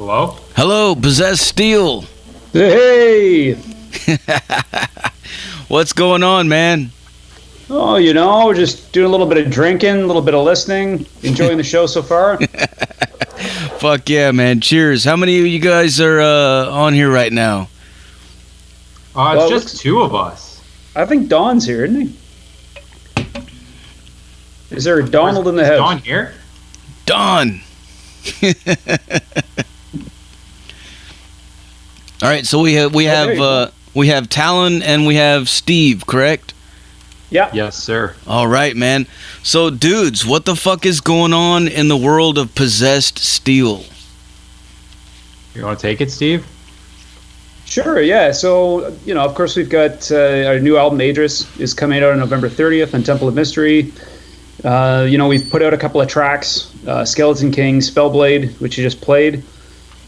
Hello? Hello, Possessed Steel. Hey! What's going on, man? Oh, just doing a little bit of drinking, a little bit of listening, enjoying the show so far. Fuck yeah, man. Cheers. How many of you guys are on here right now? It's just two of us. I think Don's here, isn't he? Is there a Donald in the house? Don here? Don. All right, so we have Talon and we have Steve, correct? Yeah. Yes, sir. All right, man. So, dudes, what the fuck is going on in the world of Possessed Steel? You want to take it, Steve? Sure, yeah. So, of course, we've got our new album, Aedris, is coming out on November 30th on Temple of Mystery. We've put out a couple of tracks, Skeleton King, Spellblade, which you just played.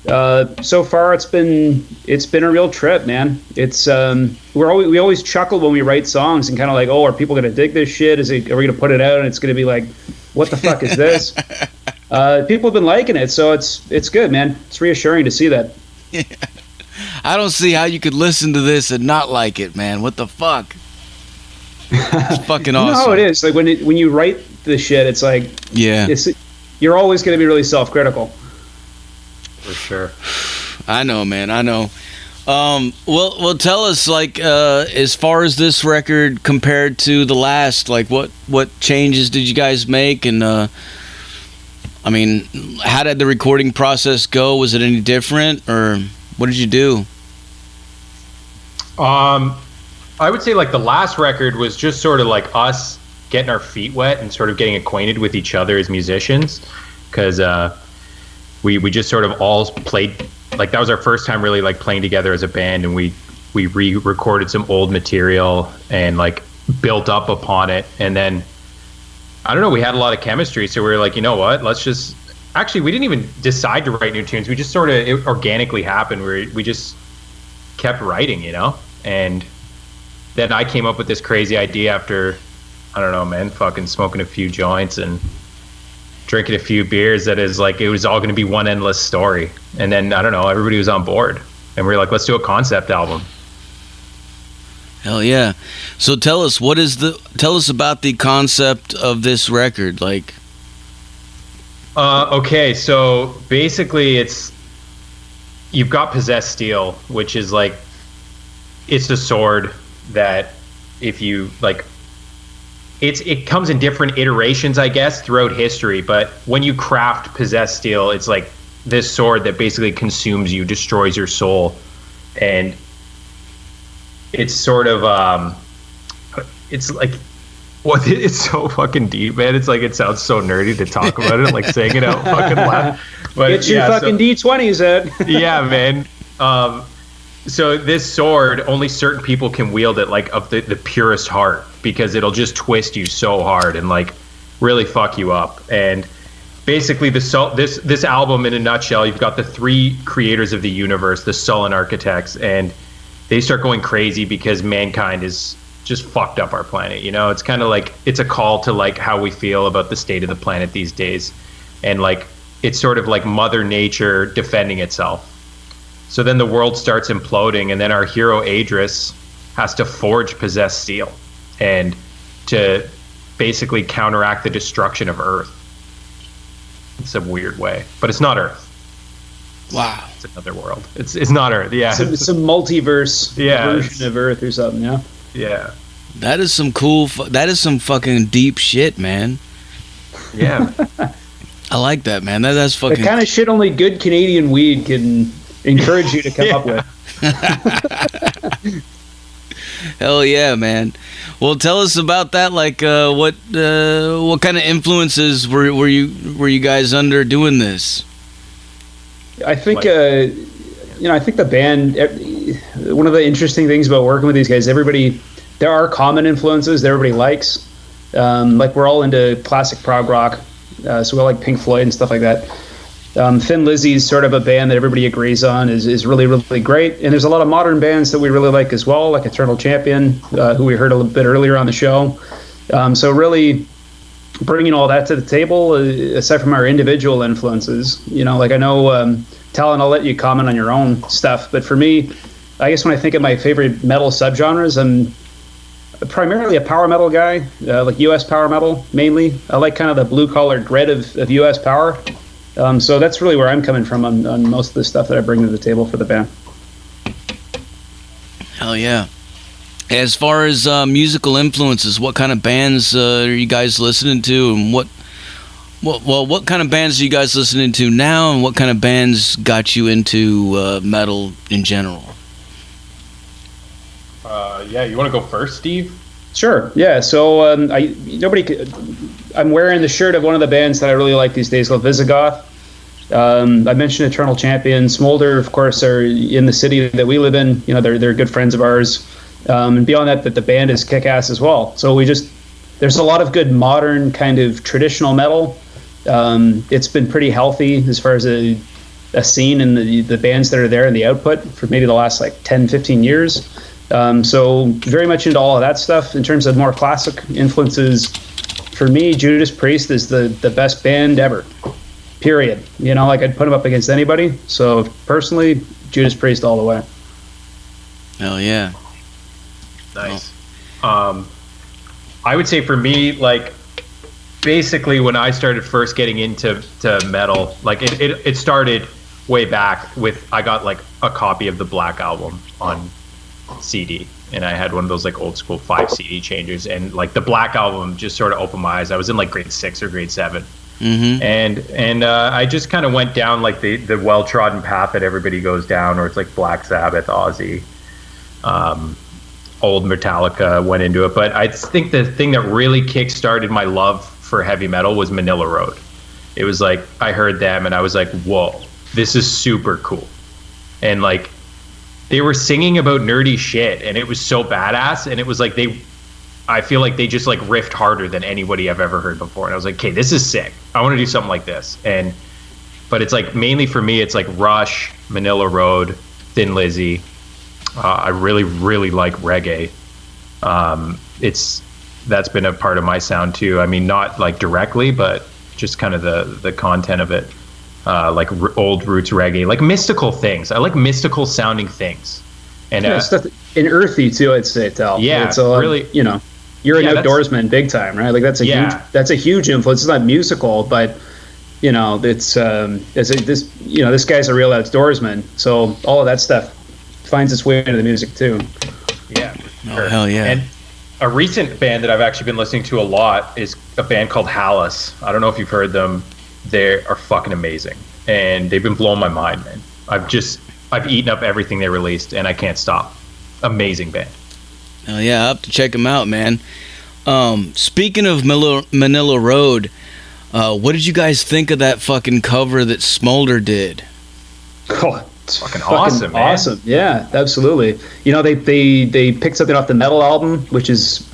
So far, it's been a real trip, man. It's we always chuckle when we write songs and kind of like, oh, are people gonna dig this shit? Are we gonna put it out and it's gonna be like, what the fuck is this? People have been liking it, so it's good, man. It's reassuring to see that. Yeah. I don't see how you could listen to this and not like it, man. What the fuck? It's fucking awesome. You know how it is. Like when you write the shit, it's like, yeah, you're always gonna be really self-critical. For sure. I know, man. I know. Well, tell us, like, as far as this record compared to the last, like, what changes did you guys make? And, I mean, how did the recording process go? Was it any different, or what did you do? I would say, like, the last record was just sort of like us getting our feet wet and sort of getting acquainted with each other as musicians, because we just sort of all played, like, that was our first time really like playing together as a band, and we re-recorded some old material and like built up upon it. And then I don't know, we had a lot of chemistry, so we were like, you know what, let's just, actually we didn't even decide to write new tunes, we just sort of, it organically happened where we just kept writing, and then I came up with this crazy idea after, I don't know, man, fucking smoking a few joints and drinking a few beers, that is like, it was all going to be one endless story. And then, I don't know, everybody was on board, and we were like, let's do a concept album. Hell yeah. So tell us about the concept of this record, like. Okay, so basically you've got Possessed Steel, which is like, it's a sword that if you like, it comes in different iterations, I guess, throughout history. But when you craft Possessed Steel, it's like this sword that basically consumes you, destroys your soul. And it's sort of, it's like, it's so fucking deep, man. It's like, it sounds so nerdy to talk about it, like saying it out fucking loud. But it's your fucking D20s, Ed. Yeah, man. So this sword, only certain people can wield it, like of the purest heart, because it'll just twist you so hard and like really fuck you up. And basically this album in a nutshell, you've got the three creators of the universe, the Sullen Architects, and they start going crazy because mankind is just fucked up our planet. It's kind of like, it's a call to like how we feel about the state of the planet these days. And like, it's sort of like Mother Nature defending itself. So then the world starts imploding, and then our hero Aedris has to forge Possessed Steel and to basically counteract the destruction of Earth. It's a weird way, but it's not Earth. Wow. It's another world. It's not Earth. Yeah. Some multiverse version of Earth or something, yeah? Yeah. That is some fucking deep shit, man. Yeah. I like that, man. That's fucking... The kind of shit only good Canadian weed can encourage you to come up with. Hell yeah, man. Well, tell us about that. Like, what kind of influences were you guys under doing this? I think I think the band. One of the interesting things about working with these guys, there are common influences that everybody likes. Like, we're all into classic prog rock, so we all like Pink Floyd and stuff like that. Thin Lizzy's sort of a band that everybody agrees on is really, really great. And there's a lot of modern bands that we really like as well, like Eternal Champion, who we heard a little bit earlier on the show. So really bringing all that to the table, aside from our individual influences, like I know Talon, I'll let you comment on your own stuff. But for me, I guess when I think of my favorite metal subgenres, I'm primarily a power metal guy, like U.S. power metal mainly. I like kind of the blue-collar grit of U.S. power. So that's really where I'm coming from on most of the stuff that I bring to the table for the band. Hell yeah. As far as musical influences, what kind of bands are you guys listening to, and what kind of bands are you guys listening to now, and what kind of bands got you into metal in general? Yeah, you want to go first, Steve? Sure. Yeah. So I'm wearing the shirt of one of the bands that I really like these days called Visigoth. I mentioned Eternal Champion. Smolder, of course, are in the city that we live in. They're good friends of ours. And beyond that, the band is kick-ass as well. So there's a lot of good modern kind of traditional metal. It's been pretty healthy as far as a scene and the bands that are there and the output for maybe the last like 10, 15 years. So very much into all of that stuff. In terms of more classic influences, for me, Judas Priest is the best band ever. Period. I'd put them up against anybody. So personally, Judas Priest all the way. Hell yeah. Nice. I would say for me, like, basically when I started first getting into metal, like it started way back with, I got like a copy of the Black Album on CD, and I had one of those like old school 5 CD changers, and like the Black Album just sort of opened my eyes. I was in like grade 6 or grade 7. Mm-hmm. And I just kind of went down like the well-trodden path that everybody goes down, or it's like Black Sabbath, Ozzy, old Metallica, went into it. But I think the thing that really kick-started my love for heavy metal was Manila Road. It was like, I heard them and I was like, whoa, this is super cool. And like, they were singing about nerdy shit, and it was so badass. And it was like, I feel like they just like riffed harder than anybody I've ever heard before. And I was like, okay, this is sick. I want to do something like this. But it's like, mainly for me, it's like Rush, Manila Road, Thin Lizzy. I really, really like reggae. That's been a part of my sound too. I mean, not like directly, but just kind of the content of it. Like old roots reggae, like mystical things. I like mystical sounding things. And stuff and earthy too, I'd say, Tal. Yeah, it's really, you're an outdoorsman big time, right? Like that's a huge influence. It's not musical, but this guy's a real outdoorsman. So all of that stuff finds its way into the music too. Yeah. Oh, hell yeah. And a recent band that I've actually been listening to a lot is a band called Hallis. I don't know if you've heard them. They are fucking amazing, and they've been blowing my mind, man. I've eaten up everything they released, and I can't stop. Amazing band. Oh yeah, I'll have to check them out, man. Speaking of Manila Road, what did you guys think of that fucking cover that Smolder did? Oh, it's fucking awesome, man. Awesome, yeah, absolutely. They picked something off the Metal album, which is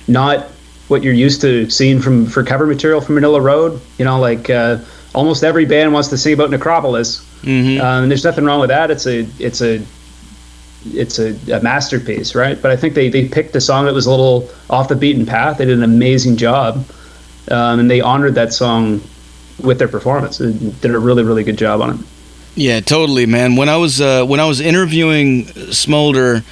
not what you're used to seeing for cover material from Manila Road. Almost every band wants to sing about Necropolis, and there's nothing wrong with that. It's a masterpiece, right? But I think they picked a song that was a little off the beaten path. They did an amazing job, and they honored that song with their performance. They did a really, really good job on it. Yeah, totally, man. When I was interviewing Smolder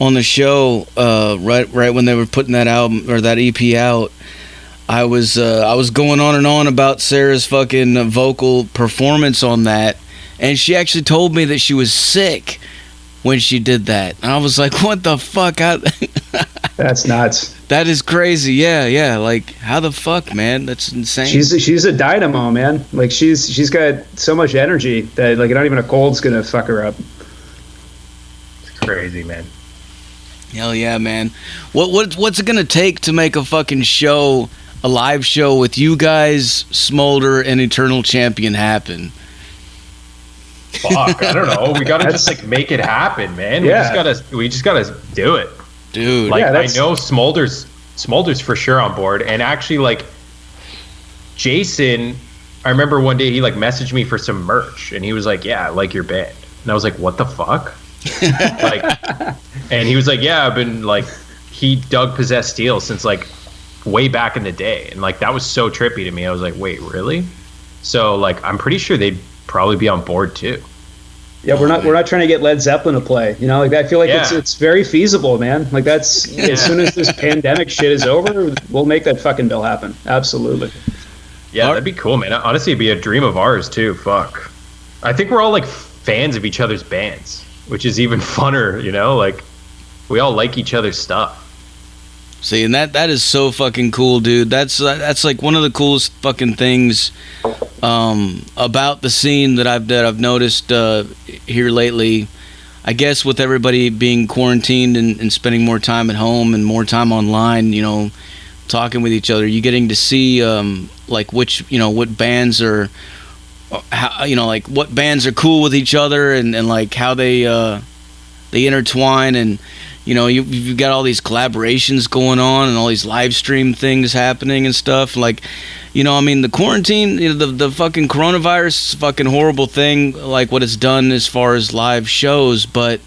on the show, right when they were putting that album or that EP out, I was going on and on about Sarah's fucking vocal performance on that, and she actually told me that she was sick when she did that. And I was like, what the fuck? That's nuts. That is crazy. Yeah. Like, how the fuck, man? That's insane. She's a dynamo, man. Like, she's got so much energy that like not even a cold's gonna fuck her up. It's crazy, man. Hell yeah, man. What's it gonna take to make a fucking show, a live show with you guys, Smolder, and Eternal Champion happen? Fuck, I don't know. We gotta just like make it happen, man. Yeah. We just gotta do it, dude. Like, I know Smolder's for sure on board, and actually, like, Jason, I remember one day he like messaged me for some merch, and he was like, "Yeah, I like your band," and I was like, "What the fuck?" Like, and he was like, "Yeah, I've been like," he dug Possessed Steel since like way back in the day, and like that was so trippy to me. I was like, "Wait, really?" So like, I'm pretty sure they'd probably be on board too. Yeah, we're not trying to get Led Zeppelin to play. You know, like I feel like it's very feasible, man. Like that's as soon as this pandemic shit is over, we'll make that fucking bill happen. Absolutely. Yeah, that'd be cool, man. Honestly, it'd be a dream of ours too. Fuck. I think we're all like fans of each other's bands, which is even funner. You know, like we all like each other's stuff. See, and that is so fucking cool, dude. That's like one of the coolest fucking things about the scene that I've noticed here lately. I guess with everybody being quarantined and spending more time at home and more time online, you know, talking with each other, you're getting to see like which, you know, what bands are, how, you know, like what bands are cool with each other and like how they intertwine, and you know, you've got all these collaborations going on and all these live stream things happening and stuff. Like, you know, I mean, the quarantine, you know, the fucking coronavirus fucking horrible thing, like what it's done as far as live shows. But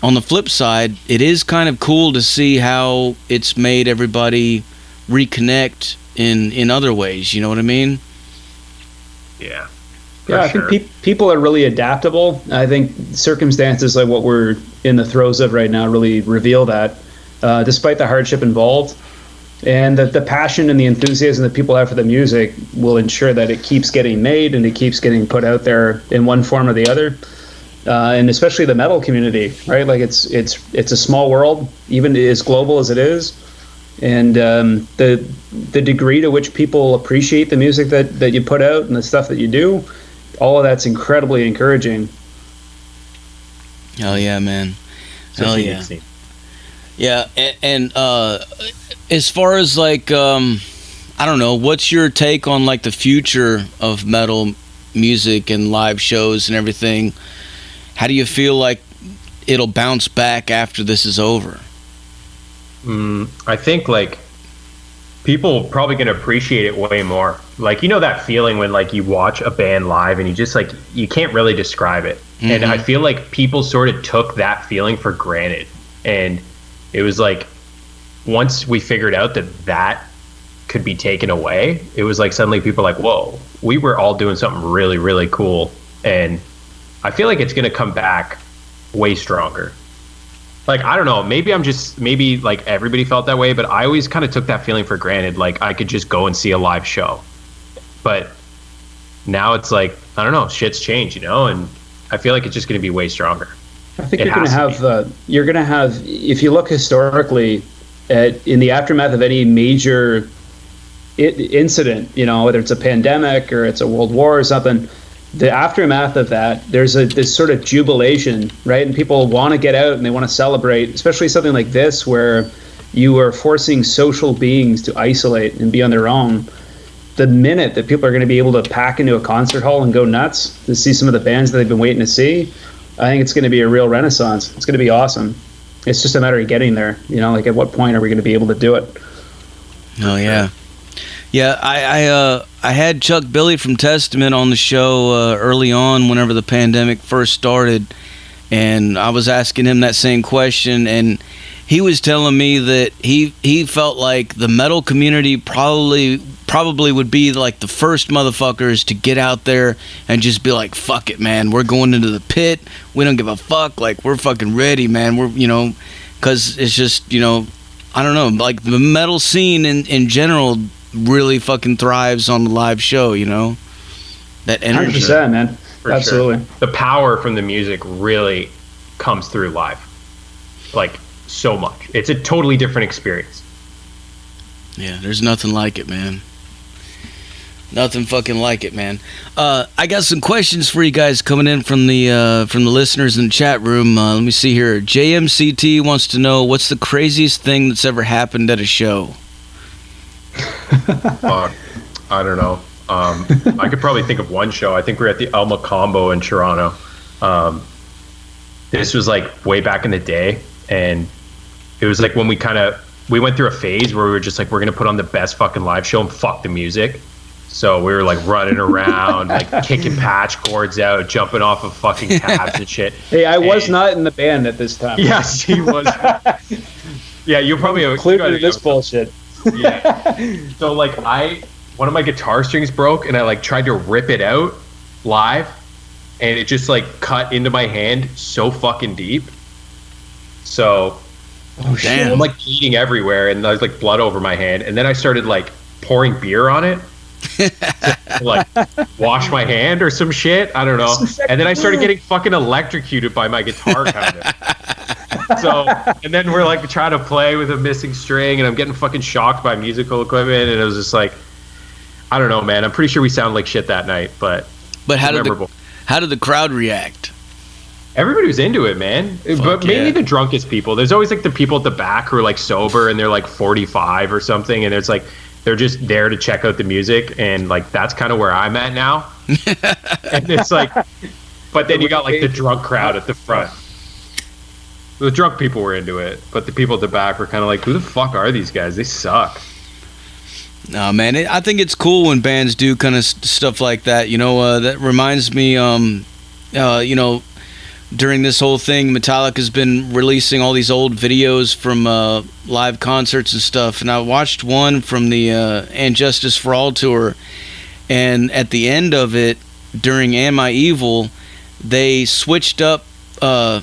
on the flip side, it is kind of cool to see how it's made everybody reconnect in other ways. You know what I mean? Yeah. Yeah, I think people are really adaptable. I think circumstances like what we're in the throes of right now really reveal that, despite the hardship involved. And that the passion and the enthusiasm that people have for the music will ensure that it keeps getting made and it keeps getting put out there in one form or the other. And especially the metal community, right? Like it's a small world, even as global as it is. And the degree to which people appreciate the music that you put out and the stuff that you do, all of that's incredibly encouraging. Hell yeah, man. Hell yeah. Yeah, and as far as like, I don't know, what's your take on like the future of metal music and live shows and everything? How do you feel like it'll bounce back after this is over? I think like people are probably going to appreciate it way more. Like, you know, that feeling when like you watch a band live and you just like, you can't really describe it. Mm-hmm. And I feel like people sort of took that feeling for granted. And it was like, once we figured out that could be taken away, it was like suddenly people were like, whoa, we were all doing something really, really cool. And I feel like it's going to come back way stronger. Like, I don't know, maybe like everybody felt that way, but I always kind of took that feeling for granted. Like I could just go and see a live show. But now it's like, I don't know, shit's changed, you know, and I feel like it's just going to be way stronger. I think you're going to have, if you look historically in the aftermath of any major incident, you know, whether it's a pandemic or it's a world war or something, the aftermath of that, there's this sort of jubilation, right? And people want to get out and they want to celebrate, especially something like this where you are forcing social beings to isolate and be on their own. The minute that people are going to be able to pack into a concert hall and go nuts to see some of the bands that they've been waiting to see, I think it's going to be a real renaissance. It's going to be awesome. It's just a matter of getting there. You know, like at what point are we going to be able to do it? Oh, yeah. Yeah, I had Chuck Billy from Testament on the show early on whenever the pandemic first started, and I was asking him that same question, and he was telling me that he felt like the metal community probably would be like the first motherfuckers to get out there and just be like, fuck it, man, we're going into the pit, we don't give a fuck, like we're fucking ready, man, we're, you know, because it's just, you know, I don't know, like the metal scene in general really fucking thrives on the live show, you know, that energy. 100%, man. For absolutely sure. The power from the music really comes through live, like so much. It's a totally different experience. Yeah, there's nothing like it, man. Nothing fucking like it, man. I got some questions for you guys coming in from the listeners in the chat room. Let me see here. JMCT wants to know, what's the craziest thing that's ever happened at a show? I don't know. I could probably think of one show. I think we were at the Alma Combo in Toronto. This was like way back in the day, and it was like when we went through a phase where we were just like, we're gonna put on the best fucking live show and fuck the music. So we were like running around, like kicking patch cords out, jumping off of fucking cabs and shit. Hey, I was not in the band at this time. Yes, he was. Yeah, you probably included this bullshit. Yeah. So like one of my guitar strings broke and I like tried to rip it out live and it just like cut into my hand so fucking deep. So Damn. I'm like bleeding everywhere, and there's like blood over my hand. And then I started like pouring beer on it to like wash my hand or some shit. I don't know. And then I started getting fucking electrocuted by my guitar kind of. So, and then we're like trying to play with a missing string, and I'm getting fucking shocked by musical equipment, and it was just like, I don't know, man. I'm pretty sure we sounded like shit that night, but how did the crowd react? everybody was into it, man. But mainly the drunkest people. There's always like the people at the back who are like sober and they're like 45 or something, and it's like they're just there to check out the music, and like that's kind of where I'm at now. And it's like, but then you got like the drunk crowd at the front. The drunk people were into it, but the people at the back were kind of like, who the fuck are these guys? They suck. No, man, I think it's cool when bands do kind of stuff like that. You know, that reminds me, you know, during this whole thing, Metallica's been releasing all these old videos from live concerts and stuff. And I watched one from the And Justice for All tour. And at the end of it, during Am I Evil, they switched up, what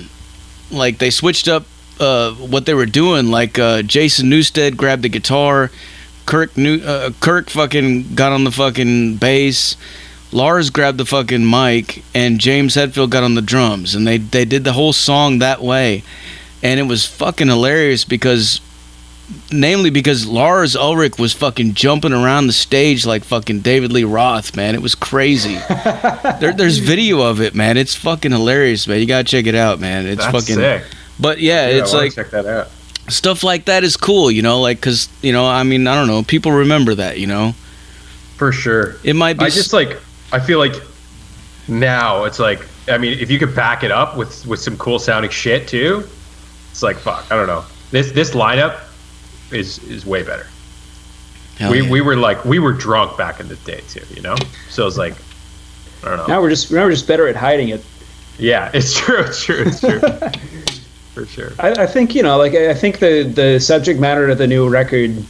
they were doing. Like Jason Newsted grabbed the guitar, Kirk fucking got on the fucking bass, Lars grabbed the fucking mic, and James Hetfield got on the drums, and they did the whole song that way. And it was fucking hilarious because Lars Ulrich was fucking jumping around the stage like fucking David Lee Roth, man. It was crazy. There's video of it, man. It's fucking hilarious, man. You gotta check it out, man. It's That's fucking sick. But yeah, it's I wanna like check that out. Stuff like that is cool, you know, like, because, you know, I mean, I don't know, people remember that, you know? For sure. It might be... I feel like now it's like, I mean, if you could back it up with some cool sounding shit too, it's like, fuck, I don't know. This lineup is way better. We were drunk back in the day too, you know? So it's like, I don't know. Now we're just better at hiding it. Yeah, it's true. For sure. I think, you know, like, I think the subject matter of the new record,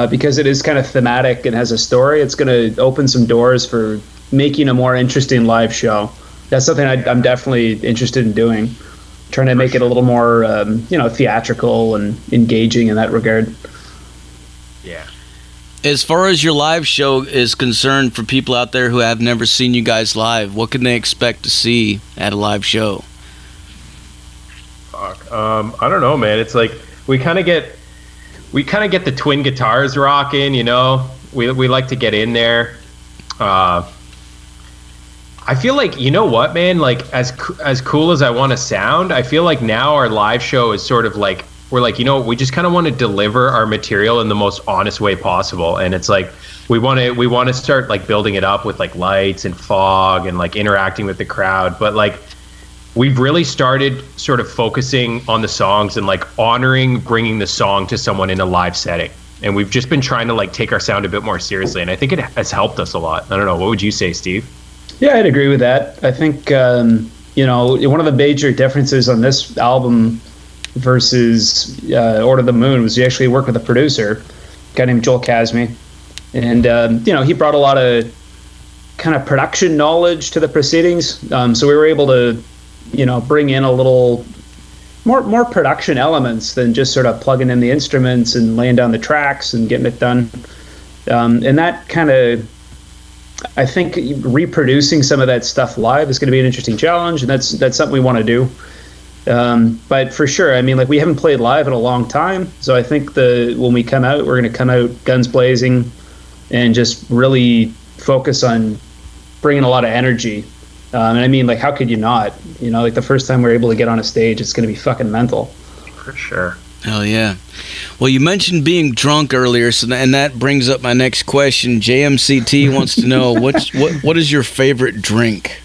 because it is kind of thematic and has a story, it's going to open some doors for making a more interesting live show. That's something I'm definitely interested in doing, trying to make it a little more, you know, theatrical and engaging in that regard. Yeah. As far as your live show is concerned, for people out there who have never seen you guys live, what can they expect to see at a live show? I don't know, man. It's like we kind of get the twin guitars rocking, you know. We like to get in there. I feel like, you know what, man, like as cool as I want to sound, I feel like now our live show is sort of like, we're like, you know, we just kind of want to deliver our material in the most honest way possible. And it's like we want to start like building it up with like lights and fog and like interacting with the crowd, but like we've really started sort of focusing on the songs and like honoring bringing the song to someone in a live setting. And we've just been trying to like take our sound a bit more seriously. And I think it has helped us a lot. I don't know. What would you say, Steve? Yeah, I'd agree with that. I think, you know, one of the major differences on this album versus Order of the Moon was we actually worked with a producer, a guy named Joel Kasmy. And, you know, he brought a lot of kind of production knowledge to the proceedings. So we were able to, you know, bring in a little more production elements than just sort of plugging in the instruments and laying down the tracks and getting it done. And that kind of, I think reproducing some of that stuff live is going to be an interesting challenge, and that's something we want to do. But for sure, I mean, like, we haven't played live in a long time, so I think when we come out, we're going to come out guns blazing and just really focus on bringing a lot of energy. And I mean, like, how could you not? You know, like, the first time we're able to get on a stage, it's going to be fucking mental. For sure. Hell yeah. Well, you mentioned being drunk earlier, and that brings up my next question. JMCT wants to know, what is your favorite drink?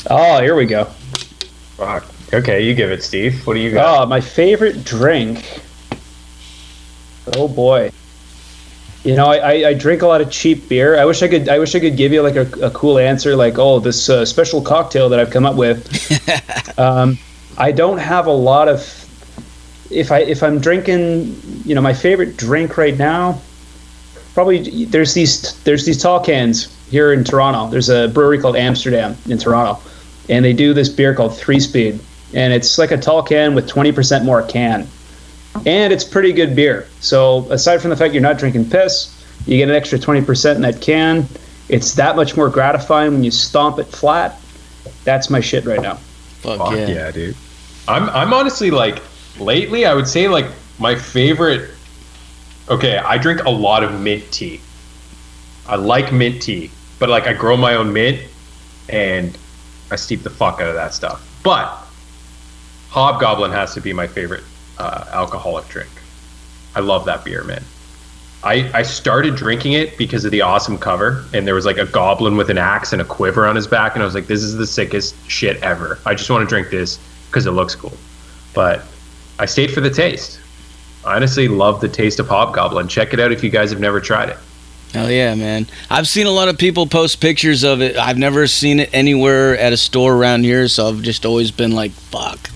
Oh, here we go. Fuck. Okay, you give it, Steve. What do you got? Oh, my favorite drink. Oh boy. You know, I drink a lot of cheap beer. I wish I could give you like a cool answer, like, oh, this special cocktail that I've come up with. I don't have a lot of. If I'm drinking, you know, my favorite drink right now, probably there's these tall cans here in Toronto. There's a brewery called Amsterdam in Toronto, and they do this beer called 3-Speed, and it's like a tall can with 20% more can, and it's pretty good beer. So aside from the fact you're not drinking piss, you get an extra 20% in that can. It's that much more gratifying when you stomp it flat. That's my shit right now. Fuck yeah, dude. I'm honestly like, lately I would say like my favorite. Okay, I drink a lot of mint tea. I like mint tea, but like I grow my own mint and I steep the fuck out of that stuff. But Hobgoblin has to be my favorite alcoholic drink. I love that beer, man. I started drinking it because of the awesome cover, and there was like a goblin with an axe and a quiver on his back, and I was like, this is the sickest shit ever. I just want to drink this because it looks cool. But I stayed for the taste. I honestly love the taste of Hobgoblin. Check it out if you guys have never tried it. Hell yeah, man. I've seen a lot of people post pictures of it. I've never seen it anywhere at a store around here, so I've just always been like, fuck.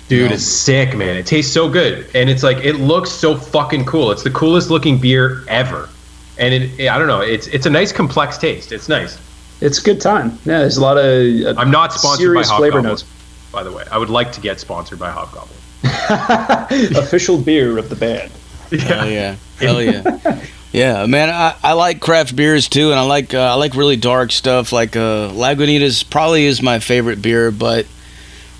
Dude, it's sick, man. It tastes so good. And it's like, it looks so fucking cool. It's the coolest looking beer ever. And I don't know, it's a nice complex taste. It's nice. It's a good time. Yeah, there's a lot of I'm not sponsored by flavor Hobgoblin, notes. by the way. I would like to get sponsored by Hobgoblin. Official beer of the band. Hell yeah. Hell yeah. Yeah, man, I like craft beers too, and I like really dark stuff. Like Lagunitas probably is my favorite beer, but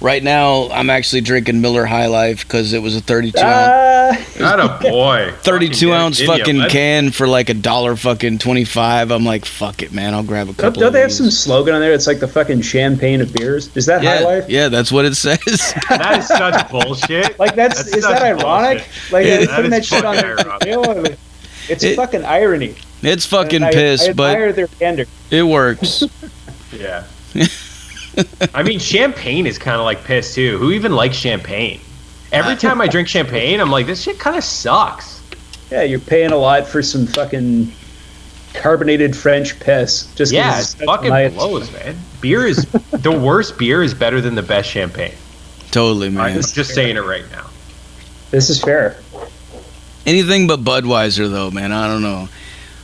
right now I'm actually drinking Miller High Life because it was a 32 ounce. Not a boy. 32 ounce fucking can for like $1 fucking 25. I'm like, fuck it, man. I'll grab a couple. Don't they have some slogan on there? It's like the fucking champagne of beers. Is that High Life? Yeah, that's what it says. That is such bullshit. Like is that ironic? Bullshit. Like Yeah, putting that shit on there. It's fucking irony. It's fucking piss, I admire but their candor. it works. Yeah. I mean, champagne is kind of like piss too. Who even likes champagne? Every time I drink champagne, I'm like, this shit kind of sucks. Yeah, you're paying a lot for some fucking carbonated French piss. Just yeah, it fucking blows, man. Beer is the worst beer is better than the best champagne. Totally, man. I'm just saying it right now. This is fair. Anything but Budweiser, though, man. I don't know.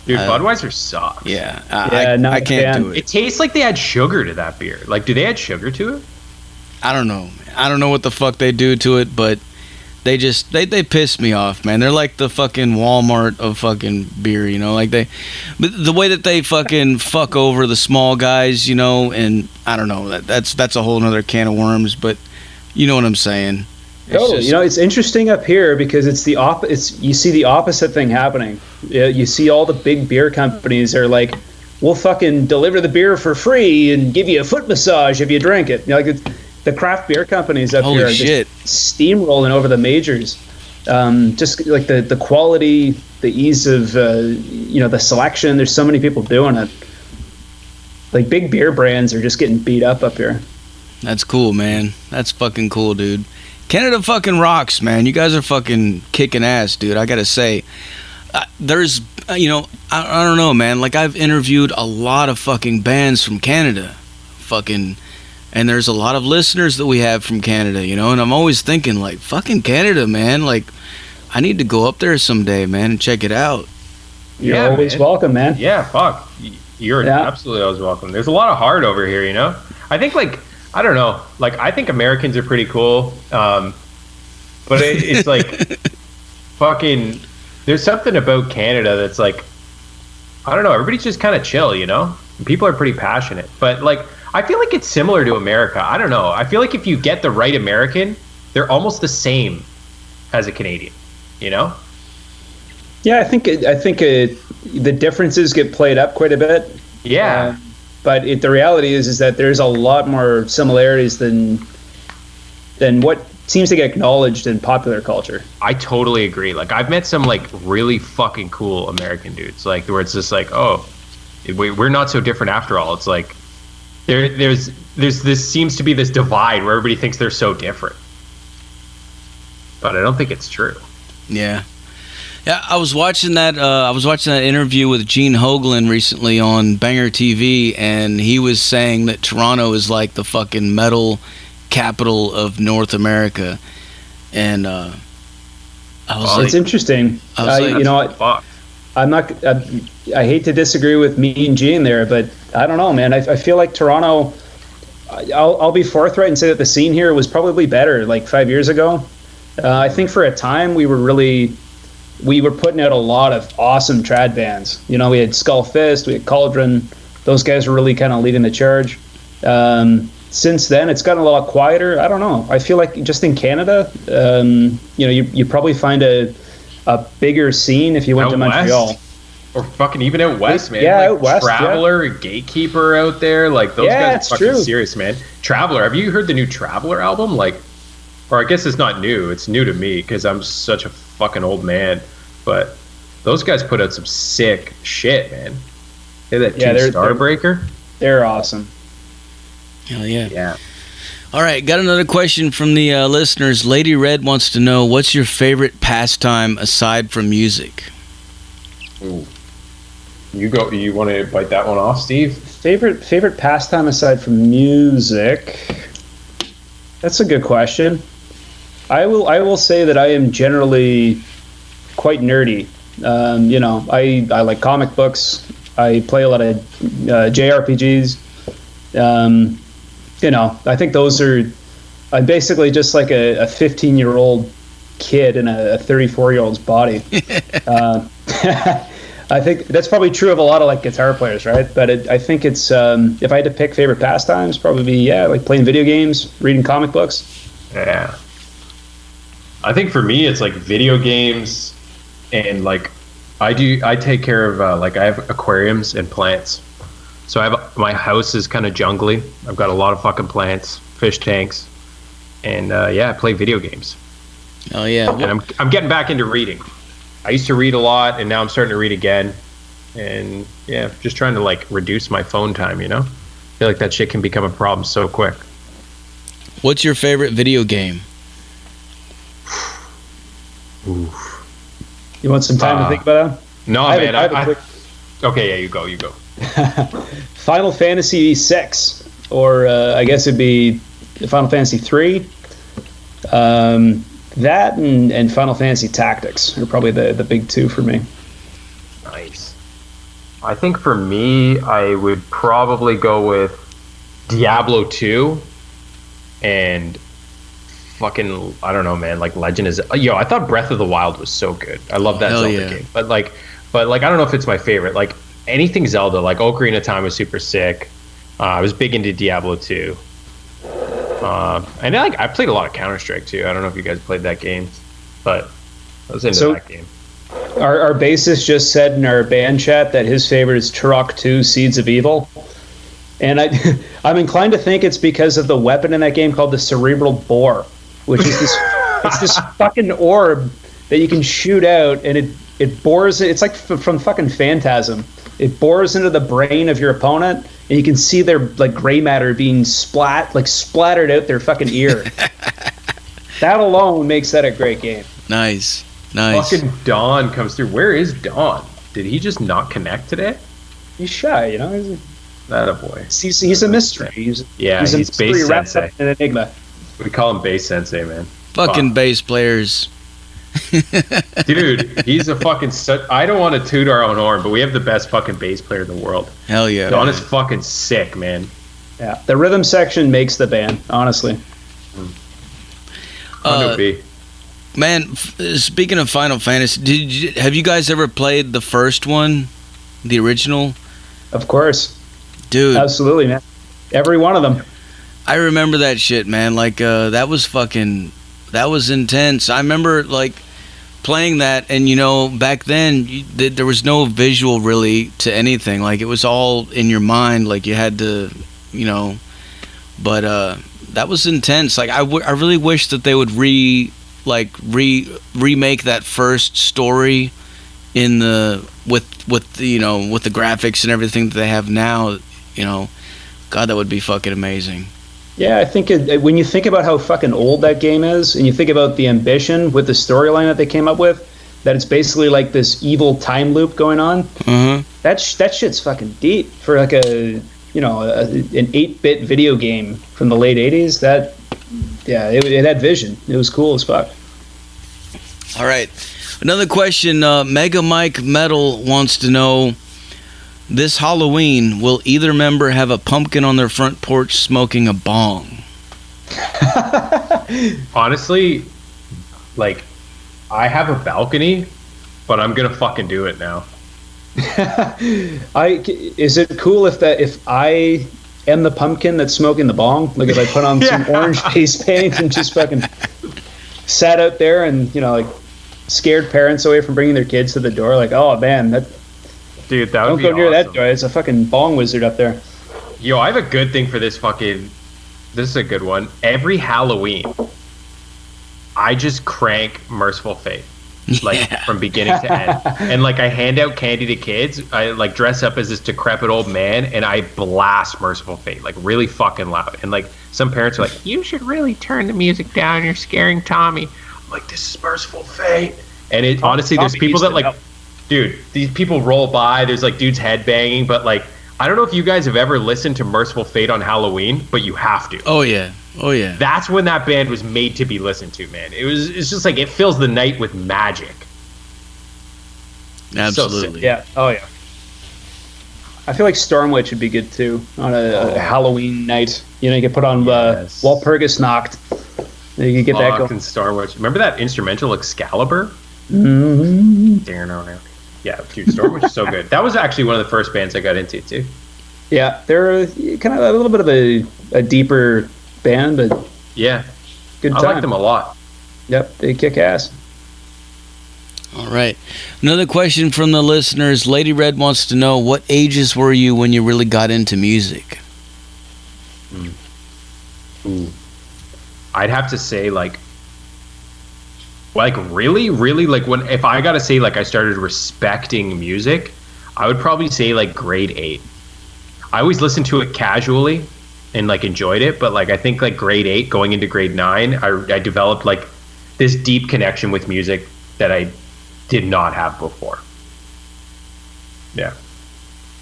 Dude, Budweiser sucks. Yeah, I can't do it. It tastes like they add sugar to that beer. Like, do they add sugar to it? I don't know, man. I don't know what the fuck they do to it, but they just they piss me off, man. They're like the fucking Walmart of fucking beer, you know, like but the way that they fucking fuck over the small guys, you know, and I don't know, that's a whole nother can of worms, but you know what I'm saying. Totally. You know, it's interesting up here because it's you see the opposite thing happening. You see all the big beer companies are like, we'll fucking deliver the beer for free and give you a foot massage if you drink it. You know, like the craft beer companies up here are just steamrolling over the majors. Just like the quality, the ease of, the selection. There's so many people doing it. Like big beer brands are just getting beat up here. That's cool, man. That's fucking cool, dude. Canada fucking rocks, man. You guys are fucking kicking ass, dude. I gotta say, there's, I don't know, man. Like I've interviewed a lot of fucking bands from Canada, and there's a lot of listeners that we have from Canada, you know. And I'm always thinking, like, fucking Canada, man. Like, I need to go up there someday, man, and check it out. You're always welcome, man. Yeah, fuck. You're absolutely always welcome. There's a lot of heart over here, you know. I think I don't know. Like, I think Americans are pretty cool. But it's like fucking, there's something about Canada that's like, I don't know. Everybody's just kind of chill, you know? People are pretty passionate. But, like, I feel like it's similar to America. I don't know. I feel like if you get the right American, they're almost the same as a Canadian, you know? Yeah, I think the differences get played up quite a bit. Yeah. But the reality is that there's a lot more similarities than what seems to get acknowledged in popular culture. I totally agree. Like, I've met some like really fucking cool American dudes, like where it's just like, oh, we're not so different after all. It's like there's this seems to be this divide where everybody thinks they're so different, but I don't think it's true. Yeah. Yeah, I was watching that interview with Gene Hoglan recently on Banger TV, and he was saying that Toronto is like the fucking metal capital of North America, and I was it's interesting. I hate to disagree with me and Gene there, but I don't know, man. I feel like Toronto, I'll be forthright and say that the scene here was probably better like 5 years ago. I think for a time we were putting out a lot of awesome trad bands. You know, we had Skull Fist, we had Cauldron. Those guys were really kind of leading the charge. Since then, it's gotten a lot quieter. I don't know. I feel like just in Canada, you probably find a bigger scene if you went out to Montreal. West? Or fucking even out west, man. Yeah, like out west. Traveler, Gatekeeper out there. Like, those guys are fucking true. serious, man. Traveler, have you heard the new Traveler album? Like, or I guess it's not new. It's new to me because I'm such a fucking old man. But those guys put out some sick shit, man. Hey, that Starbreaker. They're awesome. Hell yeah. Yeah. All right, got another question from the listeners. Lady Red wants to know, what's your favorite pastime aside from music? Ooh. You go. You want to bite that one off, Steve? Favorite pastime aside from music? That's a good question. I will say that I am generally quite nerdy. I like comic books. I play a lot of JRPGs. I think those are. I'm basically just like a 15-year-old kid in a 34-year-old's body. I think that's probably true of a lot of like guitar players, right? But I think it's if I had to pick favorite pastimes, probably be like playing video games, reading comic books. Yeah. I think for me, it's like video games, and like I take care of I have aquariums and plants. So my house is kind of jungly. I've got a lot of fucking plants, fish tanks, and I play video games. Oh yeah. And I'm getting back into reading. I used to read a lot, and now I'm starting to read again. And yeah, just trying to like reduce my phone time. I feel like that shit can become a problem so quick. What's your favorite video game? Oof. You want some time to think about that? No, man. Okay, yeah, you go. Final Fantasy VI, or I guess it'd be Final Fantasy 3. That and Final Fantasy Tactics are probably the big two for me. Nice. I think for me, I would probably go with Diablo 2 and fucking, I don't know, man, like Legend is... I thought Breath of the Wild was so good. I love that Zelda game. But I don't know if it's my favorite. Like, anything Zelda, like Ocarina of Time was super sick. I was big into Diablo 2. And I played a lot of Counter-Strike too. I don't know if you guys played that game, but I was into that game. Our bassist just said in our band chat that his favorite is Turok 2 Seeds of Evil. And I'm inclined to think it's because of the weapon in that game called the Cerebral Boar, which is this fucking orb that you can shoot out, and it bores it. It's like from fucking Phantasm. It bores into the brain of your opponent, and you can see their like gray matter being splattered out their fucking ear. That alone makes that a great game. Nice. Fucking Dawn comes through. Where is Dawn? Did he just not connect today? He's shy, That a boy. He's a mystery. He's bass sensei. An enigma. We call him bass sensei, man. Fucking bass players. Dude, he's a fucking I don't want to toot our own horn, but we have the best fucking bass player in the world. Hell yeah. Dawn is fucking sick, man. Yeah, the rhythm section makes the band, honestly. Man, speaking of Final Fantasy, have you guys ever played the first one, the original? Of course. Dude. Absolutely, man. Every one of them. I remember that shit, man. Like, that was intense. I remember, like, playing that, and, back then, there was no visual, really, to anything. Like, it was all in your mind. Like, you had to, but that was intense. Like, I really wish that they would remake that first story with the graphics and everything that they have now. God, that would be fucking amazing. Yeah, I think when you think about how fucking old that game is, and you think about the ambition with the storyline that they came up with, that it's basically like this evil time loop going on. Mm-hmm. That shit's fucking deep for like an 8-bit video game from the late '80s. It had vision. It was cool as fuck. All right, another question. Mega Mike Metal wants to know, This Halloween, will either member have a pumpkin on their front porch smoking a bong? Honestly, like, I have a balcony, but I'm gonna fucking do it now. Is it cool if I am the pumpkin that's smoking the bong? Like if I put on some orange face paint and just fucking sat out there and, you know, like scared parents away from bringing their kids to the door. Like, oh man, that Dude, that would don't be go near awesome. that door. It's a fucking bong wizard up there. Yo, I have a good thing for this fucking. This is a good one. Every Halloween, I just crank Merciful Fate, like from beginning to end, and like I hand out candy to kids. I like dress up as this decrepit old man, and I blast Merciful Fate like really fucking loud. And like some parents are like, "You should really turn the music down. You're scaring Tommy." I'm like, "This is Merciful Fate," and it honestly, there's people that like, dude, these people roll by. There's like dudes headbanging, but like. I don't know if you guys have ever listened to Merciful Fate on Halloween, but you have to. Oh yeah. That's when that band was made to be listened to, man. It's just like it fills the night with magic. Absolutely. So Yeah. Oh yeah. I feel like Stormwitch would be good too on a Halloween night. You know, you could put on Walpurgis Nacht. You could get that going. Stormwitch. Remember that instrumental Excalibur? Mm-hmm. Yeah, dude, Stormwitch is so good. That was actually one of the first bands I got into too. Yeah, they're kind of a little bit of a deeper band, but yeah, good time. I like them a lot. Yep, they kick ass. All right. Another question from the listeners. Lady Red wants to know, what ages were you when you really got into music? Ooh. I'd have to say like really like when if I gotta say like I started respecting music, I would probably say like grade 8. I always listened to it casually and like enjoyed it, but like I think like grade 8 going into grade 9, I developed like this deep connection with music that I did not have before. Yeah.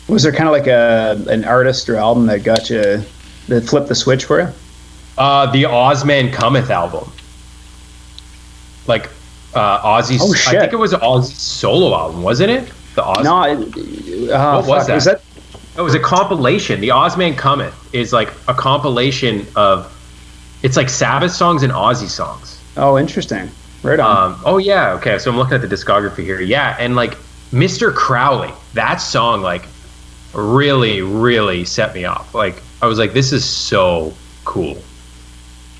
Was there kind of like an artist or album that got you, that flipped the switch for you? The Ozman Cometh album. Like Ozzy's. Oh, shit. I think it was Ozzy's solo album, wasn't it? The Oz. No, what was that? Is that? It was a compilation. The Ozman Cometh is like a compilation of. It's like Sabbath songs and Ozzy songs. Oh, interesting. Right on. Oh yeah. Okay. So I'm looking at the discography here. Yeah, and like Mr. Crowley, that song like really set me off. Like I was like, this is so cool.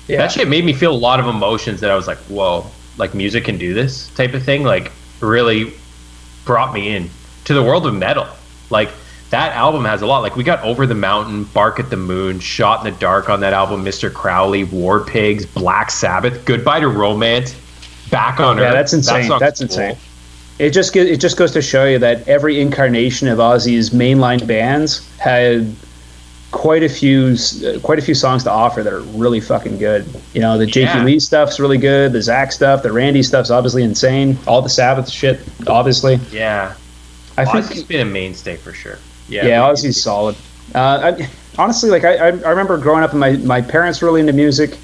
Yeah. That shit made me feel a lot of emotions that I was like, whoa, like music can do this type of thing. Like really brought me in to the world of metal. Like that album has a lot. Like we got Over the Mountain, Bark at the Moon, Shot in the Dark on that album, Mr. Crowley, War Pigs, Black Sabbath, Goodbye to Romance, Back on Earth. Yeah, that's insane. That's cool. Insane. It just goes to show you that every incarnation of Ozzy's mainline bands had quite a few songs to offer that are really fucking good. You know, the J.P. Lee stuff's really good. The Zach stuff, the Randy stuff's obviously insane. All the Sabbath shit, obviously. Yeah, I think Ozzy's been a mainstay for sure. Yeah, Ozzy's solid. Honestly, like I remember growing up, and my parents were really into music.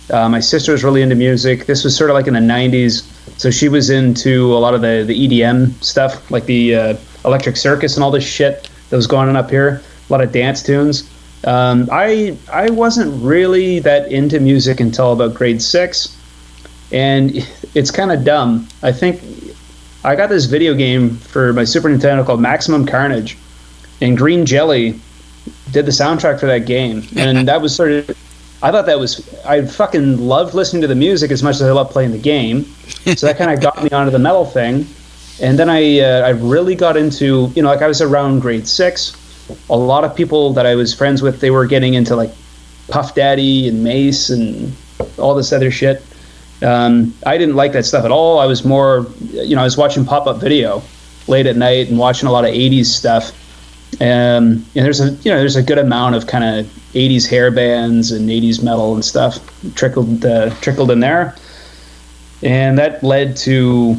My sister was really into music. This was sort of like in the 90s, so she was into a lot of the EDM stuff, like the Electric Circus and all this shit that was going on up here. A lot of dance tunes. I wasn't really that into music until about grade 6, and it's kind of dumb. I think I got this video game for my Super Nintendo called Maximum Carnage, and Green Jelly did the soundtrack for that game, and that was sort of. I fucking loved listening to the music as much as I loved playing the game, so that kind of got me onto the metal thing, and then I really got into, you know, like I was around grade 6. A lot of people that I was friends with, they were getting into like Puff Daddy and Mace and all this other shit. I didn't like that stuff at all. I was more, you know, I was watching Pop-Up Video late at night and watching a lot of 80s stuff. And there's a good amount of kind of 80s hair bands and 80s metal and stuff trickled in there. And that led to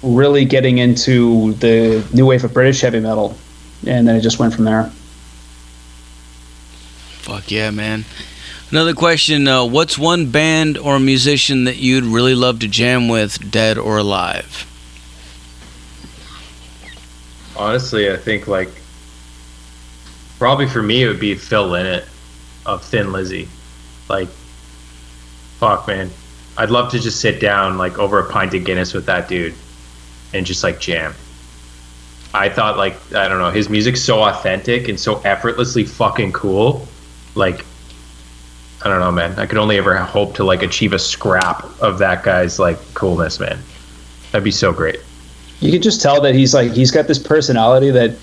really getting into the new wave of British heavy metal. And then it just went from there. Fuck yeah, man. Another question, what's one band or musician that you'd really love to jam with, dead or alive? Honestly, I think like Probably for me, it would be Phil Lynott of Thin Lizzy. Like, fuck, man. I'd love to just sit down, like, over a pint of Guinness with that dude and just, like, jam. I thought, like, I don't know, his music's so authentic and so effortlessly fucking cool. Like, I don't know, man. I could only ever hope to, like, achieve a scrap of that guy's, like, coolness, man. That'd be so great. You can just tell that he's got this personality that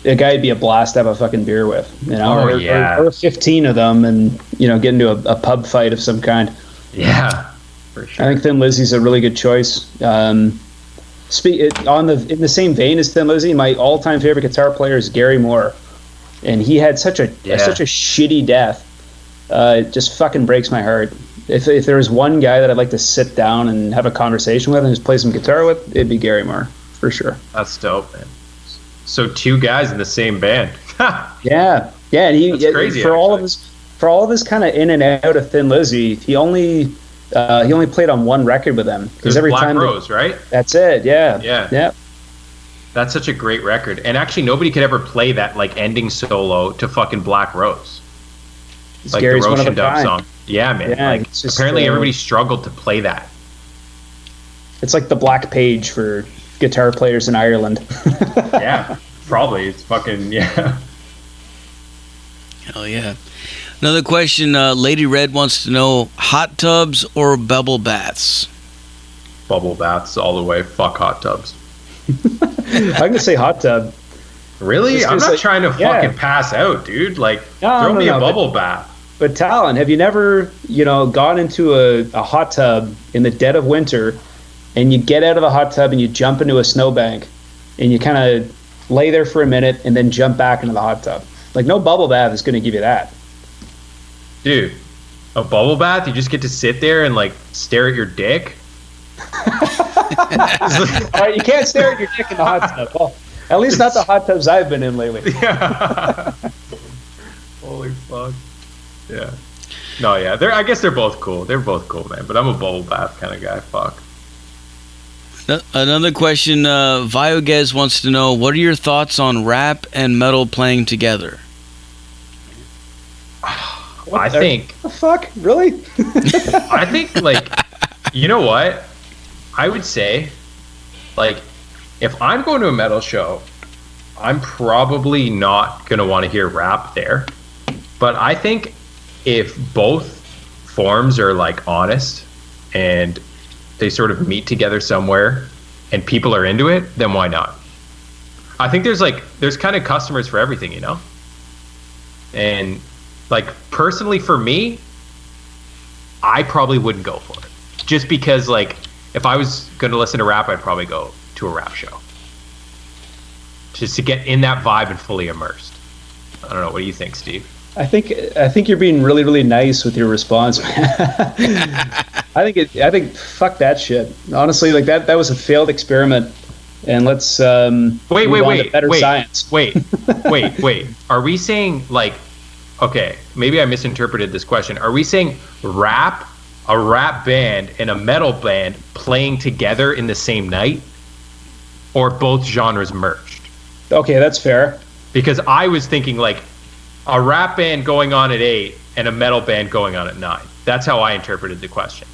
a guy would be a blast to have a fucking beer with, you know, or 15 of them, and you know, get into a pub fight of some kind. Yeah, for sure. I think Thin Lizzy's a really good choice. In the same vein as Thin Lizzy, my all-time favorite guitar player is Gary Moore, and he had such a shitty death. It just fucking breaks my heart. If there was one guy that I'd like to sit down and have a conversation with and just play some guitar with, it'd be Gary Moore for sure. That's dope, man. So 2 guys in the same band. Yeah. And that's crazy, for all of his kind of in and out of Thin Lizzy, he only played on one record with them, because every Black time Rose, right? That's it. Yeah. That's such a great record, and actually nobody could ever play that, like, ending solo to fucking Black Rose. It's like Gary's the one of Roshan a Dove kind. song. Yeah, man. Yeah, like, it's just, apparently everybody struggled to play that. It's like the Black Page for guitar players in Ireland. Yeah, probably. It's fucking, yeah. Hell yeah. Another question, Lady Red wants to know, hot tubs or bubble baths? Bubble baths all the way. Fuck hot tubs. I'm gonna say hot tub. Really? I'm not trying to yeah. fucking pass out, dude. Like, No, throw no, me no, a bubble bath. But Talon, have you never, gone into a hot tub in the dead of winter, and you get out of the hot tub and you jump into a snowbank, and you kind of lay there for a minute and then jump back into the hot tub? Like, no bubble bath is going to give you that. Dude, a bubble bath? You just get to sit there and, like, stare at your dick? All right, you can't stare at your dick in the hot tub. Well, at least not the hot tubs I've been in lately. Yeah. Holy fuck. Yeah. No, yeah. I guess they're both cool. They're both cool, man. But I'm a bubble bath kind of guy. Fuck. Another question, Viogez wants to know, what are your thoughts on rap and metal playing together? I think... The fuck? Really? I think, like, you know what? I would say, like, if I'm going to a metal show, I'm probably not going to want to hear rap there. But I think if both forms are, like, honest and they sort of meet together somewhere and people are into it, then why not? I think there's kind of customers for everything, you know? And, like, personally for me, I probably wouldn't go for it. Just because, like, if I was going to listen to rap, I'd probably go to a rap show. Just to get in that vibe and fully immersed. I don't know. What do you think, Steve? I think you're being really, really nice with your response, man. I think fuck that shit. Honestly, like that was a failed experiment, and let's wait, better science. Wait. Are we saying, like, okay, maybe I misinterpreted this question. Are we saying a rap band and a metal band playing together in the same night, or both genres merged? Okay, that's fair. Because I was thinking, like, a rap band going on at 8 and a metal band going on at 9. That's how I interpreted the question.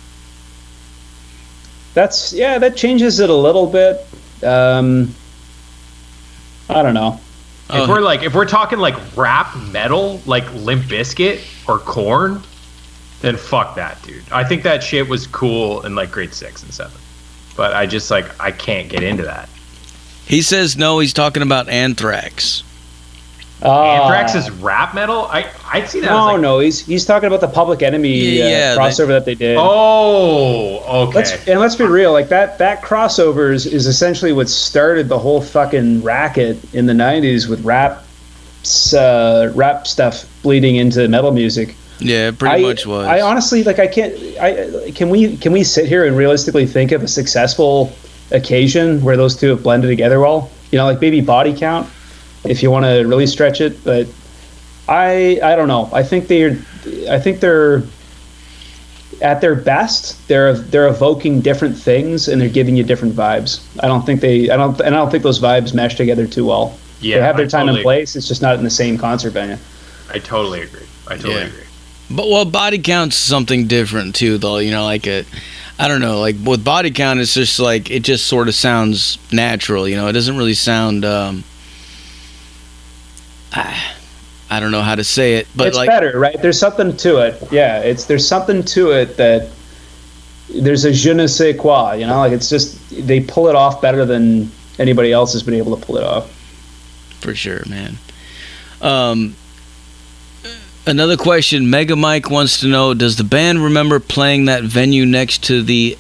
That changes it a little bit. I don't know. If we're talking like rap metal, like Limp Bizkit or Korn, then fuck that, dude. I think that shit was cool in, like, grade 6 and 7. But I just, like, I can't get into that. He says no, he's talking about Anthrax. Anthrax is rap metal? I'd see that as, like... No, he's talking about the Public Enemy crossover that they did. Oh, okay. Let's be real, like that crossover is essentially what started the whole fucking racket in the 90s with rap stuff bleeding into metal music. Yeah, it pretty much was. I honestly, like, can we sit here and realistically think of a successful occasion where those two have blended together well? You know, like maybe Body Count, if you want to really stretch it, but I don't know. I think they're at their best. They're evoking different things and they're giving you different vibes. I don't think those vibes mesh together too well. Yeah, they have their I time totally and place. It's just not in the same concert venue. I totally agree. Yeah. But well, body count's something different too, though. You know, like I don't know, like with body count, it's just like it just sort of sounds natural. You know, it doesn't really sound. I don't know how to say it, but it's like better, right? There's something to it. Yeah, there's something to it that there's a je ne sais quoi. You know, like it's just they pull it off better than anybody else has been able to pull it off. For sure, man. Another question, Mega Mike wants to know, does the band remember playing that venue next to the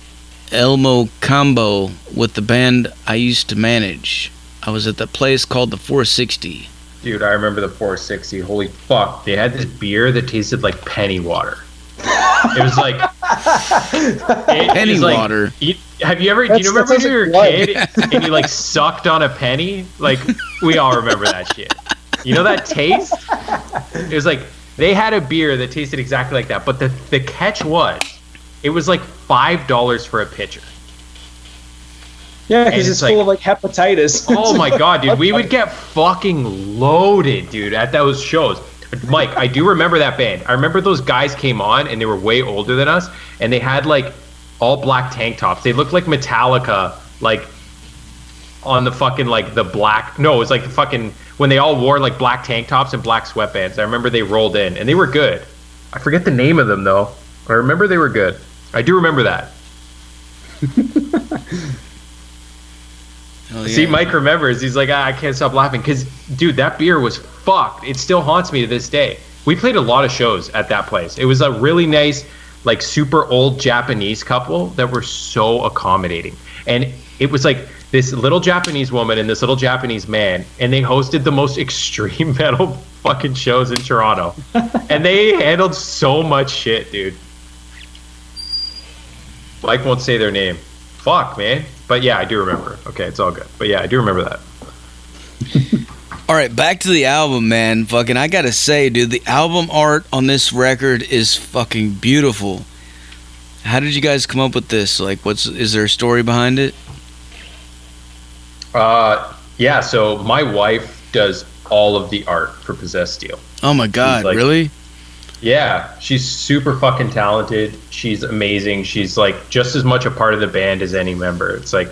Elmo Combo with the band I used to manage? I was at the place called the 460. Dude, I remember the 460. Holy fuck. They had this beer that tasted like penny water. It was like... penny water. Have you ever... Do you remember when you were a kid and you like sucked on a penny? Like, we all remember that shit. You know that taste? It was like... They had a beer that tasted exactly like that, but the catch was, it was like $5 for a pitcher. Yeah, because it's full of like hepatitis. Oh my god, dude, we would get fucking loaded, dude, at those shows. Mike, I do remember that band. I remember those guys came on and they were way older than us, and they had like all black tank tops. They looked like Metallica, like on the fucking like the black. No, it was like the fucking. When they all wore like black tank tops and black sweatbands. I remember they rolled in and they were good. I forget the name of them though. I remember they were good. I do remember that. Yeah. See, Mike remembers. He's like, I can't stop laughing because, dude, that beer was fucked. It still haunts me to this day. We played a lot of shows at that place. It was a really nice, like super old Japanese couple that were so accommodating. And it was like this little Japanese woman and this little Japanese man, and they hosted the most extreme metal fucking shows in Toronto. And they handled so much shit, dude. Mike won't say their name. Fuck, man. But yeah, I do remember. Okay, it's all good. But yeah, I do remember that. All right, back to the album, man. Fucking, I gotta say, dude, the album art on this record is fucking beautiful. How did you guys come up with this? Like, is there a story behind it? Yeah, so my wife does all of the art for Possessed Steel. Oh my god, like, really? Yeah, she's super fucking talented. She's amazing. She's like just as much a part of the band as any member. It's like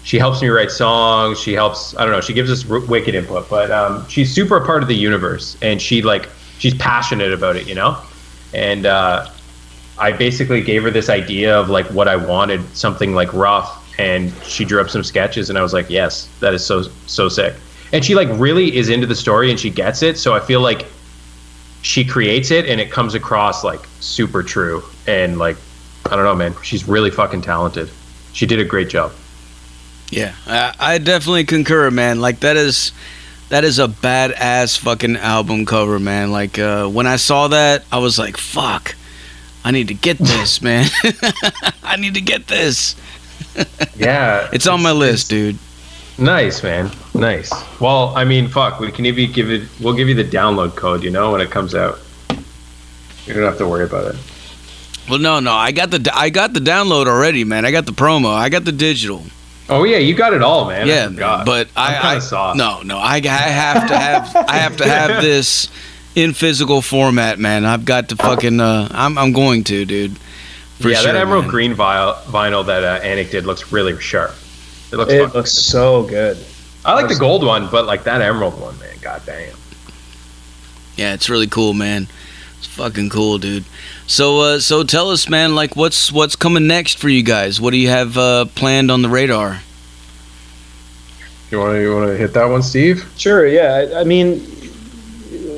she helps me write songs. She helps, I don't know, she gives us wicked input, but she's super a part of the universe, and she's passionate about it, you know? And I basically gave her this idea of like what I wanted, something like rough, and she drew up some sketches, and I was like, yes, that is so sick. And she like really is into the story and she gets it, so I feel like she creates it and it comes across like super true. And like, I don't know, man, she's really fucking talented. She did a great job. Yeah, I definitely concur, man. Like that is a badass fucking album cover, man. Like when I saw that, I was like, fuck, I need to get this, man. I need to get this. Yeah, it's on my list, dude. Nice, man. Nice. Well, I mean, fuck, we can even we'll give you the download code, you know, when it comes out. You don't have to worry about it. Well, no, I got the download already, man. I got the promo. I got the digital. Oh yeah, you got it all, man. Yeah, man, but I soft. No, I have to have this in physical format, man. I've got to fucking I'm going to, dude. Yeah, sure, that emerald green vinyl that Anik did looks really sharp. It looks so good. I like the gold one, but like that emerald one, man, goddamn. Yeah, it's really cool, man. It's fucking cool, dude. So tell us, man, like what's coming next for you guys? What do you have planned on the radar? You want to hit that one, Steve? Sure. Yeah. I mean,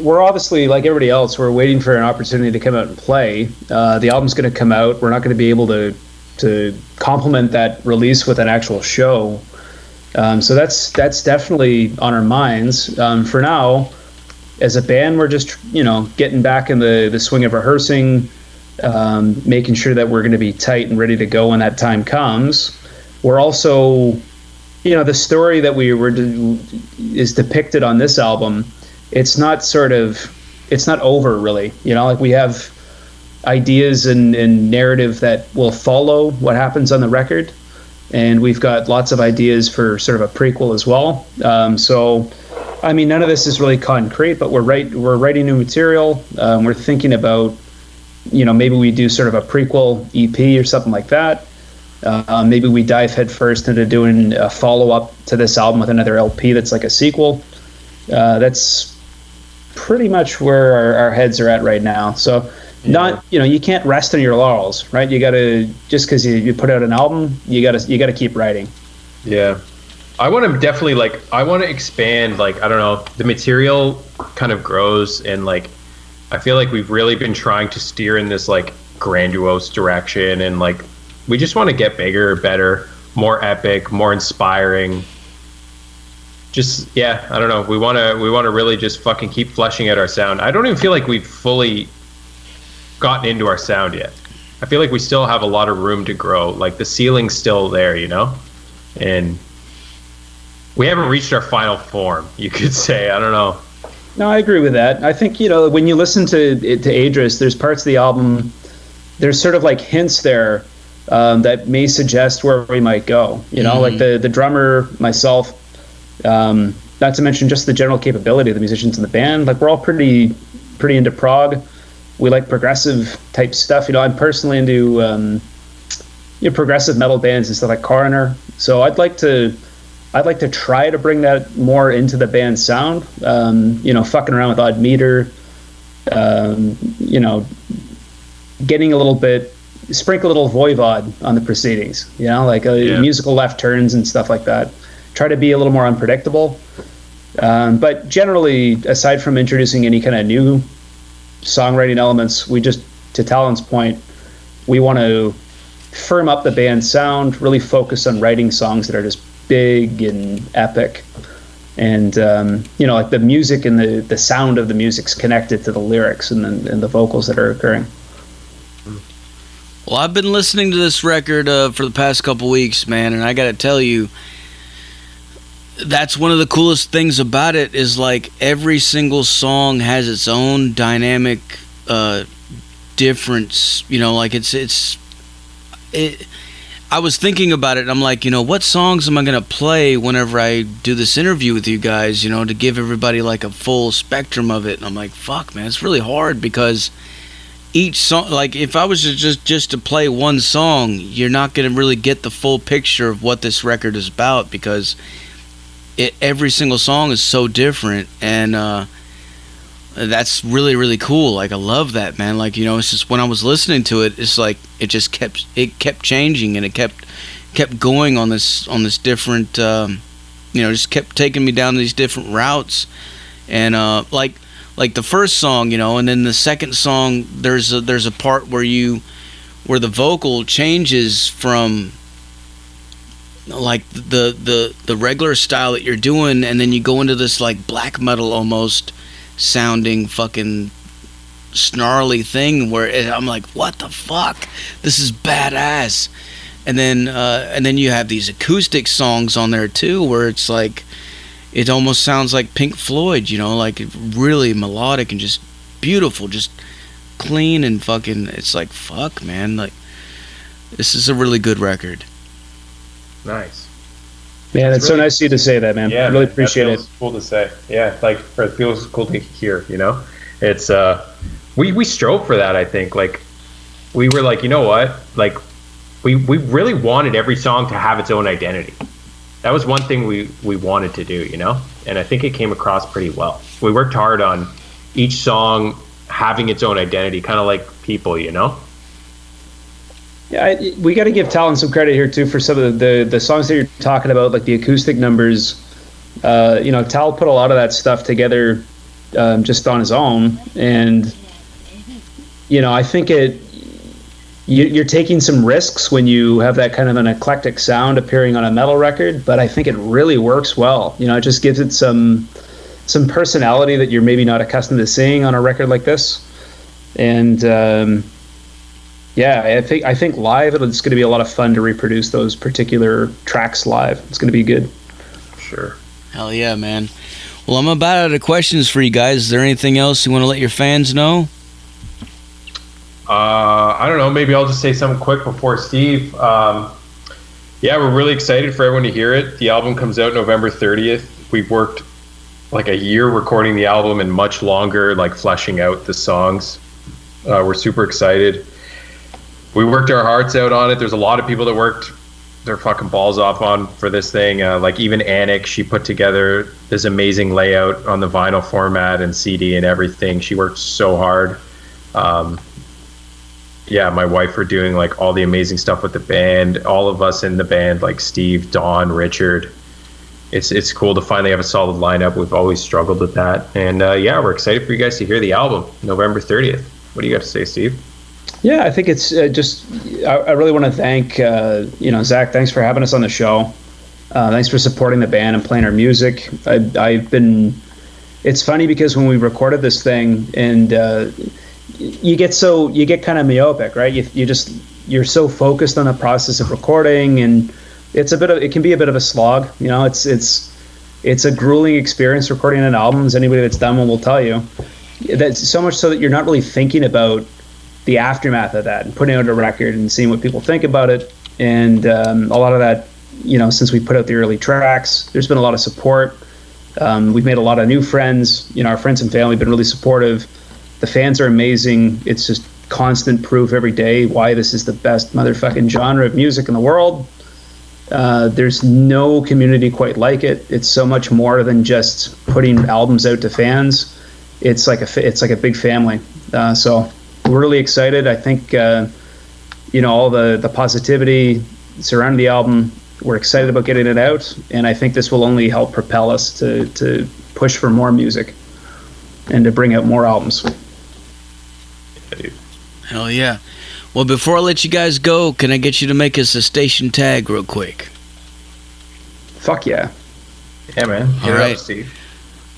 we're obviously like everybody else. We're waiting for an opportunity to come out and play. The album's going to come out. We're not going to be able to complement that release with an actual show. So that's definitely on our minds. For now, as a band, we're just getting back in the swing of rehearsing, making sure that we're going to be tight and ready to go when that time comes. We're also, the story that is depicted on this album. It's not over really. Like we have ideas and narrative that will follow what happens on the record, and we've got lots of ideas for sort of a prequel as well. So I mean, none of this is really concrete, but we're writing new material. We're thinking about, maybe we do sort of a prequel EP or something like that. Maybe we dive headfirst into doing a follow-up to this album with another LP that's like a sequel. That's pretty much where our heads are at right now. So you can't rest on your laurels, right? You got to, just because you put out an album, you got to keep writing. Yeah. I want to definitely I want to expand, I don't know, the material kind of grows, and I feel like we've really been trying to steer in this grandiose direction, and we just want to get bigger, better, more epic, more inspiring. Just, I don't know. We want to really just fucking keep fleshing out our sound. I don't even feel like we've fully gotten into our sound yet. I feel like we still have a lot of room to grow. The ceiling's still there, and we haven't reached our final form, you could say. I don't know. No, I agree with that. I think, when you listen to Aedris, there's parts of the album, there's sort of hints there that may suggest where we might go. The drummer, myself, not to mention just the general capability of the musicians in the band. We're all pretty into prog. We like progressive type stuff. I'm personally into progressive metal bands and stuff like Coroner. So I'd like to try to bring that more into the band's sound. Fucking around with odd meter. Getting a little bit, sprinkle a little voivod on the proceedings. Musical left turns and stuff like that. Try to be a little more unpredictable. But generally, aside from introducing any kind of new songwriting elements, we just, to Talon's point, we want to firm up the band's sound, really focus on writing songs that are just big and epic, and the music and the sound of the music's connected to the lyrics and the vocals that are occurring. Well, I've been listening to this record for the past couple weeks, man, and I gotta tell you, that's one of the coolest things about it is every single song has its own dynamic difference. I was thinking about it, and I'm like, what songs am I going to play whenever I do this interview with you guys, to give everybody a full spectrum of it. And I'm like, fuck, man, it's really hard because each song, if I was just to play one song, you're not going to really get the full picture of what this record is about, because every single song is so different, and that's really, really cool. I love that, man. It's just when I was listening to it, it's it kept changing, and it kept going on this different, just kept taking me down these different routes, and the first song, and then the second song, there's a part where the vocal changes from the regular style that you're doing, and then you go into this black metal almost sounding fucking snarly thing where I'm like, what the fuck, this is badass. And then you have these acoustic songs on there too, where it's it almost sounds like Pink Floyd, really melodic and just beautiful, just clean and fucking, it's fuck, man, this is a really good record. Nice. Man, it's really so nice of you to say that, man. Yeah, I really appreciate it. Cool to say. Yeah, it feels cool to hear. It's we strove for that. I think we were you know what, we really wanted every song to have its own identity. That was one thing we wanted to do, and I think it came across pretty well. We worked hard on each song having its own identity, kind of like people, Yeah, we got to give Talon some credit here too for some of the songs that you're talking about, the acoustic numbers. Tal put a lot of that stuff together just on his own, and I think you're taking some risks when you have that kind of an eclectic sound appearing on a metal record, but I think it really works well. It just gives it some personality that you're maybe not accustomed to seeing on a record like this, and. Yeah, I think live it's going to be a lot of fun to reproduce those particular tracks live. It's going to be good. Sure. Hell yeah, man. Well, I'm about out of questions for you guys. Is there anything else you want to let your fans know? I don't know. Maybe I'll just say something quick before Steve. Yeah, we're really excited for everyone to hear it. The album comes out November 30th. We've worked like a year recording the album and much longer like fleshing out the songs. We're super excited. We worked our hearts out on it. There's a lot of people that worked their fucking balls off on for this thing. Like even Anik, she put together this amazing layout on the vinyl format and CD and everything. She worked so hard. Yeah, my wife were doing like all the amazing stuff with the band. All of us in the band, like Steve, Don, Richard. It's cool to finally have a solid lineup. We've always struggled with that. And yeah, we're excited for you guys to hear the album November 30th. What do you got to say, Steve? Yeah, I think it's I really want to thank, Zach, thanks for having us on the show. Thanks for supporting the band and playing our music. It's funny because when we recorded this thing and you get kind of myopic, right? You're so focused on the process of recording, and it can be a bit of a slog. It's a grueling experience recording an album, as anybody that's done one will tell you. That's so much so that you're not really thinking about the aftermath of that and putting out a record and seeing what people think about it. And a lot of that, since we put out the early tracks, there's been a lot of support. We've made a lot of new friends. Our friends and family have been really supportive. The fans are amazing. It's just constant proof every day why this is the best motherfucking genre of music in the world. There's no community quite like it. It's so much more than just putting albums out to fans. It's like a big family. So we're really excited. I think all the positivity surrounding the album. We're excited about getting it out, and I think this will only help propel us to push for more music and to bring out more albums. Hell yeah. Well, before I let you guys go, can I get you to make us a station tag real quick? Fuck yeah. Yeah, man. All right. Steve.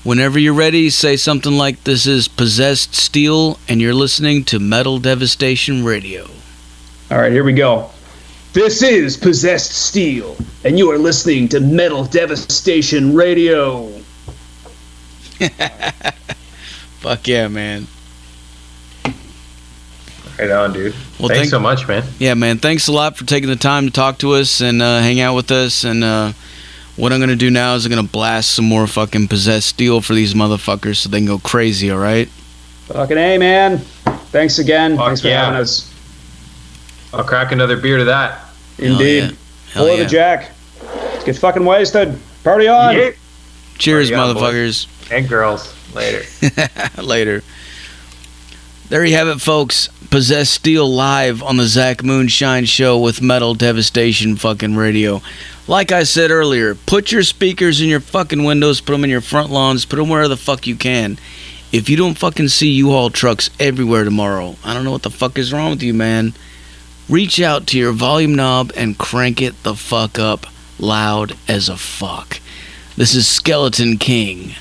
Whenever you're ready, say something like, "This is Possessed Steel, and you're listening to Metal Devastation Radio." All right, here we go. This is Possessed Steel, and you are listening to Metal Devastation Radio. Fuck yeah, man. Right on, dude. Well, thanks so much, man. Yeah, man. Thanks a lot for taking the time to talk to us and hang out with us. And what I'm going to do now is I'm going to blast some more fucking Possessed Steel for these motherfuckers so they can go crazy, all right? Fucking A, man. Thanks again. Thanks for having us. I'll crack another beer to that. Indeed. Pour the Jack. Let's get fucking wasted. Party on. Yeah. Cheers, Party on, motherfuckers. boys. And girls. Later. Later. There you have it, folks. Possessed Steel live on the Zach Moonshine Show with Metal Devastation fucking Radio. Like I said earlier, put your speakers in your fucking windows, put them in your front lawns, put them wherever the fuck you can. If you don't fucking see U-Haul trucks everywhere tomorrow, I don't know what the fuck is wrong with you, man. Reach out to your volume knob and crank it the fuck up loud as a fuck. This is Skeleton King.